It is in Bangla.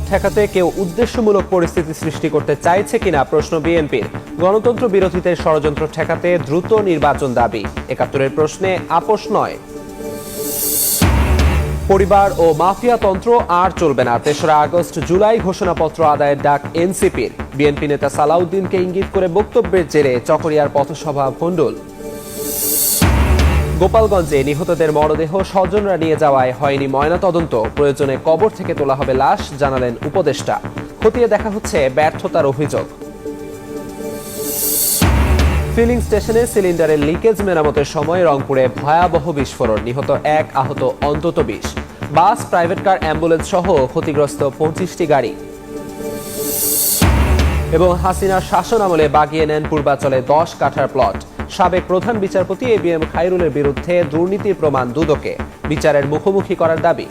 ঠেকাতে কেউ উদ্দেশ্যমূলক পরিস্থিতি সৃষ্টি করতে চাইছে কিনা প্রশ্ন বিএনপির। গণতন্ত্র বিরোধীদের ষড়যন্ত্র ঠেকাতে দ্রুত নির্বাচন দাবি। ৭১-এর প্রশ্নে আপোষ নয়। পরিবার ও মাফিয়াতন্ত্র আর চলবে না। ৩রা আগস্ট জুলাই ঘোষণাপত্র আদায়ের ডাক এনসিপির। বিএনপি নেতা সালাউদ্দিনকে ইঙ্গিত করে বক্তব্যের জেরে চকরিয়ার পথসভা ভণ্ডুল। গোপালগঞ্জে নিহতদের মরদেহ স্বজনরা নিয়ে যাওয়ায় হয়নি ময়নাতদন্ত। প্রয়োজনে কবর থেকে তোলা হবে লাশ, জানালেন উপদেষ্টা। খতিয়ে দেখা হচ্ছে ব্যর্থতার অভিযোগ। ফিলিং স্টেশনে সিলিন্ডারের লিকেজ মেরামতের সময় রংপুরে ভয়াবহ বিস্ফোরণ, নিহত ১, আহত অন্তত ২০। বাস, প্রাইভেট কার, অ্যাম্বুলেন্স সহ ক্ষতিগ্রস্ত ২৫টি গাড়ি। এবং হাসিনার শাসন আমলে বাগিয়ে নেন পূর্বাঞ্চলে ১০ কাঠার প্লট। সাবেক প্রধান বিচারপতি ABM খায়রুলের বিরুদ্ধে দুর্নীতির প্রমাণ দুদকে, বিচারের মুখোমুখি করার দাবি।